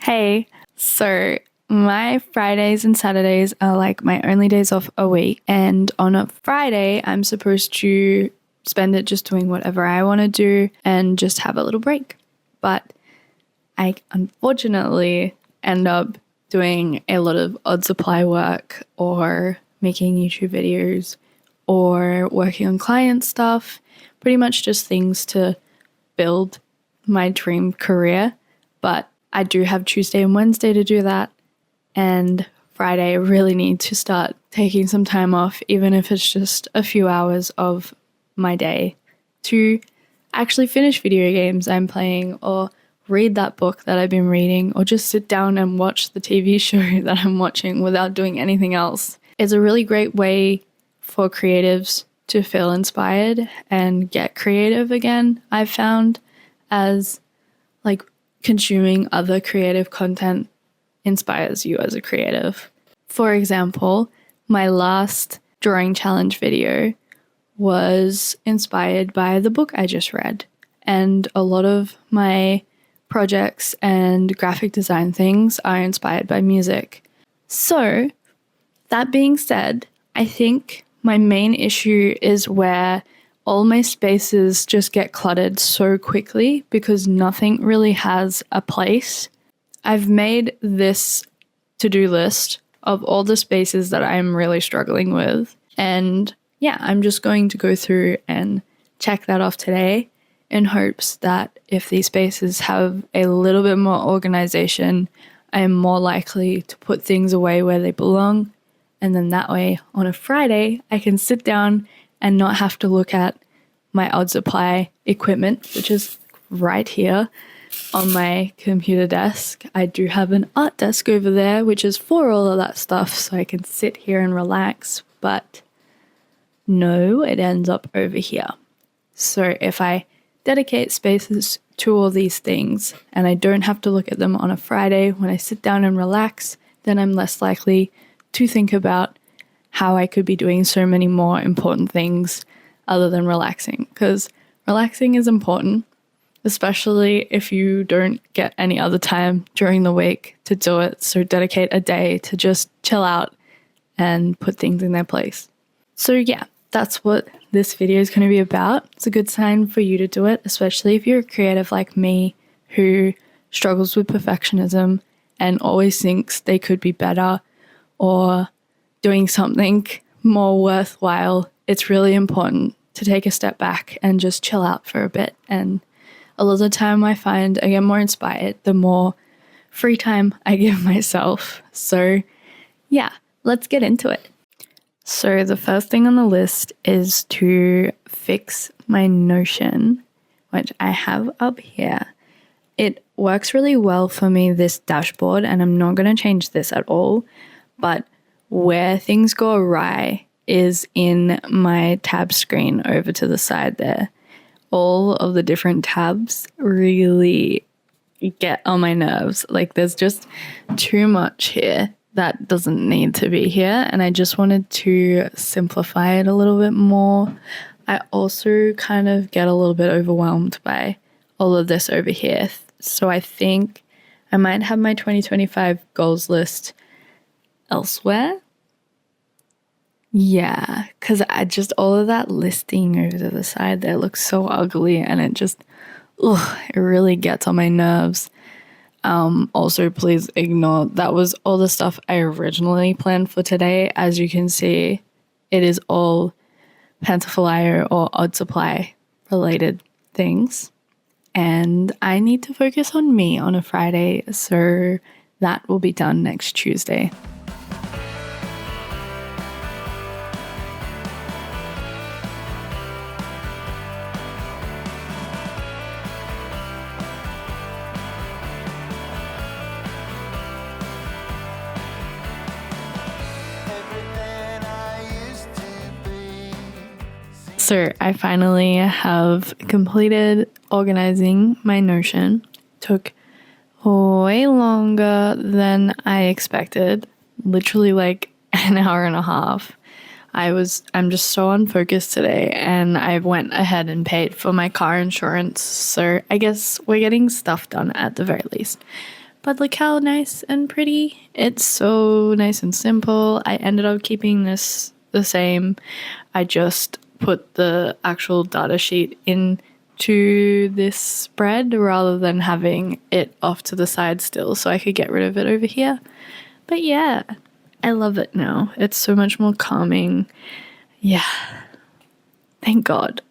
Hey, so my Fridays and Saturdays are like my only days off a week. And on a Friday, I'm supposed to spend it just doing whatever I want to do and just have a little break. But I unfortunately end up doing a lot of odd supply work or making YouTube videos or working on client stuff, pretty much just things to build my dream career. But I do have Tuesday and Wednesday to do that. And Friday, I really need to start taking some time off, even if it's just a few hours of my day, to actually finish video games I'm playing or read that book that I've been reading or just sit down and watch the TV show that I'm watching without doing anything else. It's a really great way for creatives to feel inspired and get creative again, I've found, as like consuming other creative content inspires you as a creative. For example, my last drawing challenge video was inspired by the book I just read, and a lot of my projects and graphic design things are inspired by music. So, that being said, I think my main issue is where all my spaces just get cluttered so quickly because nothing really has a place. I've made this to-do list of all the spaces that I'm really struggling with. And yeah, I'm just going to go through and check that off today in hopes that if these spaces have a little bit more organization, I am more likely to put things away where they belong. And then that way, on a Friday, I can sit down and not have to look at my odd supply equipment, which is right here on my computer desk. I do have an art desk over there, which is for all of that stuff, so I can sit here and relax. But no, it ends up over here. So if I dedicate spaces to all these things and I don't have to look at them on a Friday when I sit down and relax, then I'm less likely to think about how I could be doing so many more important things other than relaxing, because relaxing is important, especially if you don't get any other time during the week to do it. So dedicate a day to just chill out and put things in their place. So yeah, that's what this video is going to be about. It's a good sign for you to do it, especially if you're a creative like me who struggles with perfectionism and always thinks they could be better or doing something more worthwhile. It's really important to take a step back and just chill out for a bit. And a lot of the time I find I get more inspired the more free time I give myself. So yeah, let's get into it. So the first thing on the list is to fix my Notion, which I have up here. It works really well for me, this dashboard, and I'm not going to change this at all. But where things go awry is in my tab screen over to the side there. All of the different tabs really get on my nerves. Like, there's just too much here that doesn't need to be here, and I just wanted to simplify it a little bit more. I also kind of get a little bit overwhelmed by all of this over here. So I think I might have my 2025 goals list elsewhere. Yeah, because I just, all of that listing over to the side there looks so ugly, and it just, it really gets on my nerves. Also, please ignore, that was all the stuff I originally planned for today. As you can see, it is all Pantafilio or odd supply related things. And I need to focus on me on a Friday, so that will be done next Tuesday. So I finally have completed organizing my Notion. Took way longer than I expected, literally like an hour and a half. I'm just so unfocused today, and I went ahead and paid for my car insurance, so I guess we're getting stuff done at the very least. But look how nice and pretty. It's so nice and simple. I ended up keeping this the same. I just put the actual data sheet into this spread rather than having it off to the side still, so I could get rid of it over here. But yeah, I love it now. It's so much more calming. Yeah. Thank God.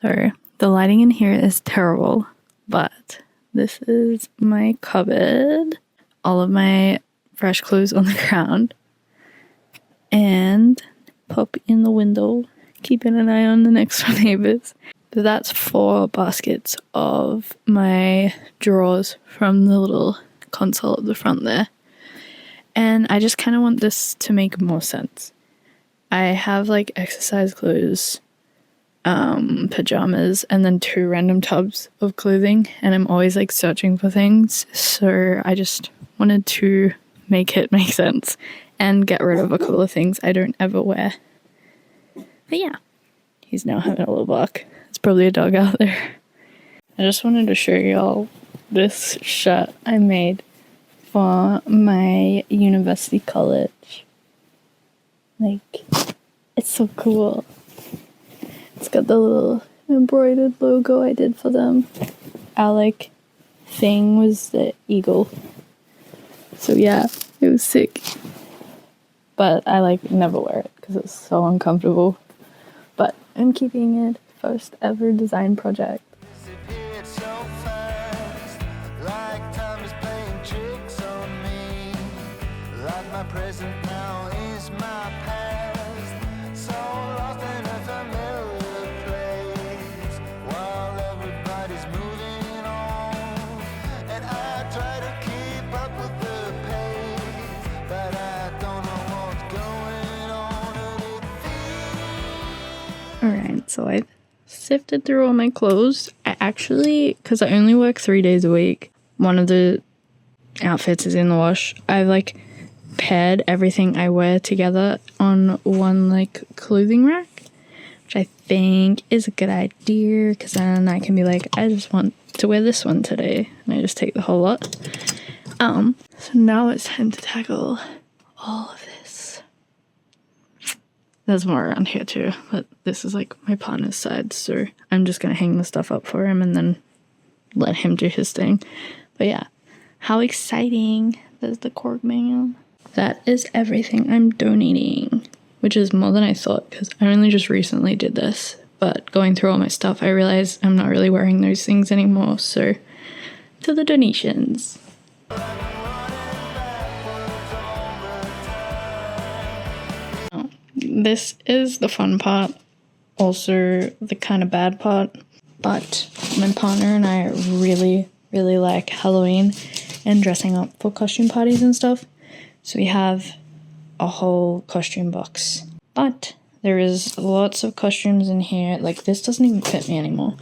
So the lighting in here is terrible, but this is my cupboard. All of my fresh clothes on the ground. And pop in the window, keeping an eye on the next door neighbors. So that's 4 baskets of my drawers from the little console at the front there. And I just kind of want this to make more sense. I have like exercise clothes, pajamas, and then 2 random tubs of clothing, and I'm always like searching for things, so I just wanted to make it make sense and get rid of a couple of things I don't ever wear. But yeah, he's now having a little bark. It's probably a dog out there. I just wanted to show y'all this shirt I made for my university college. Like, it's so cool. It's got the little embroidered logo I did for them. Our like thing was the eagle. So yeah, it was sick. But I like never wear it because it's so uncomfortable. But I'm keeping it. First ever design project. Alright, so I've sifted through all my clothes. I actually, because I only work 3 days a week, one of the outfits is in the wash. I've like paired everything I wear together on one like clothing rack, which I think is a good idea, because then I can be like, I just want to wear this one today, and I just take the whole lot. So now it's time to tackle all of this. There's more around here too, but this is like my partner's side, so I'm just gonna hang the stuff up for him and then let him do his thing. But yeah, how exciting. There's the cork man. That is everything I'm donating, which is more than I thought, because I only just recently did this. But going through all my stuff, I realized I'm not really wearing those things anymore, so to the donations. This is the fun part, also the kind of bad part, but my partner and I really like Halloween and dressing up for costume parties and stuff, so we have a whole costume box. But there is lots of costumes in here, like this doesn't even fit me anymore,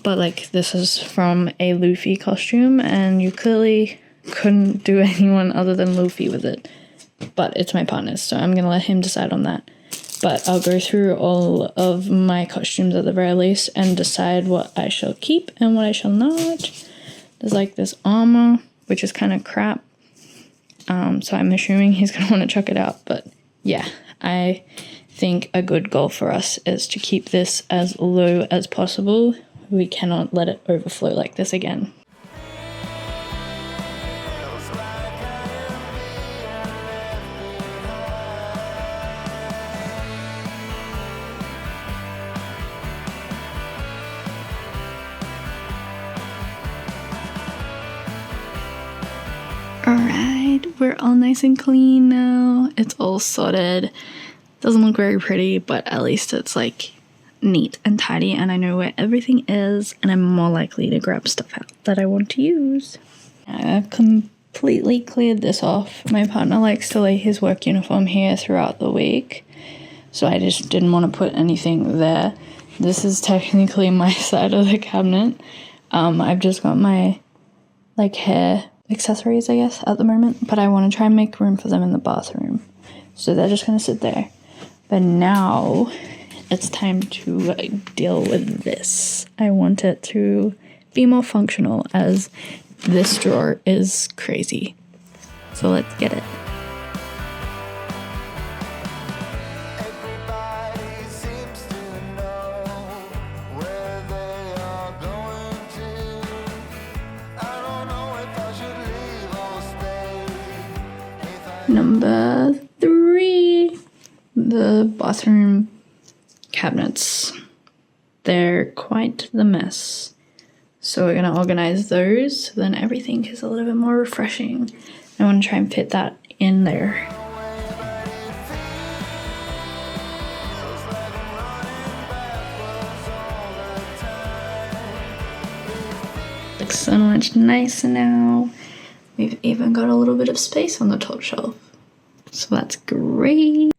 but like this is from a Luffy costume, and you clearly couldn't do anyone other than Luffy with it, but it's my partner's, so I'm gonna let him decide on that. But I'll go through all of my costumes at the very least and decide what I shall keep and what I shall not. There's like this armor, which is kind of crap. So I'm assuming he's going to want to chuck it out. But yeah, I think a good goal for us is to keep this as low as possible. We cannot let it overflow like this again. Alright, we're all nice and clean now. It's all sorted. Doesn't look very pretty, but at least it's like neat and tidy, and I know where everything is, and I'm more likely to grab stuff out that I want to use. I've completely cleared this off. My partner likes to lay his work uniform here throughout the week, so I just didn't want to put anything there. This is technically my side of the cabinet. I've just got my like hair accessories, I guess, at the moment, but I want to try and make room for them in the bathroom, so they're just going to sit there. But now it's time to deal with this. I want it to be more functional, as this drawer is crazy. So let's get it. Number 3, the bathroom cabinets. They're quite the mess. So we're gonna organize those so then everything is a little bit more refreshing. I want to try and fit that in there. Looks so much nicer now. We've even got a little bit of space on the top shelf. So that's great.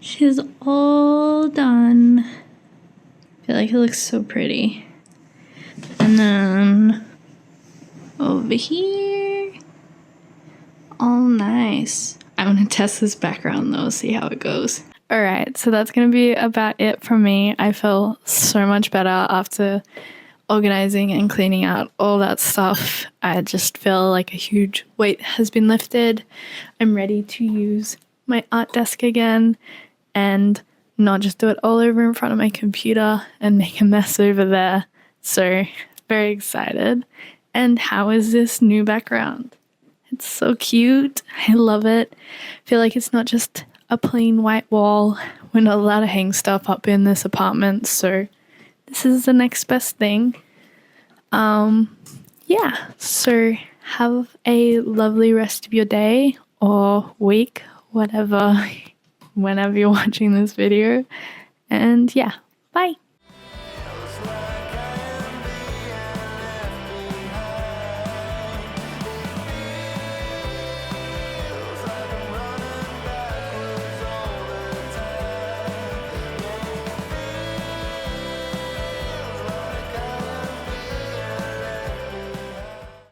She's all done. I feel like it looks so pretty. And then over here, all nice. I'm gonna test this background though, see how it goes. All right, so that's gonna be about it from me. I feel so much better after organizing and cleaning out all that stuff. I just feel like a huge weight has been lifted. I'm ready to use my art desk again and not just do it all over in front of my computer and make a mess over there. So very excited. And how is this new background? It's so cute. I love it. I feel like it's not just a plain white wall. We're not allowed to hang stuff up in this apartment, so this is the next best thing. Yeah, so have a lovely rest of your day or week, whatever, whenever you're watching this video. And yeah, bye.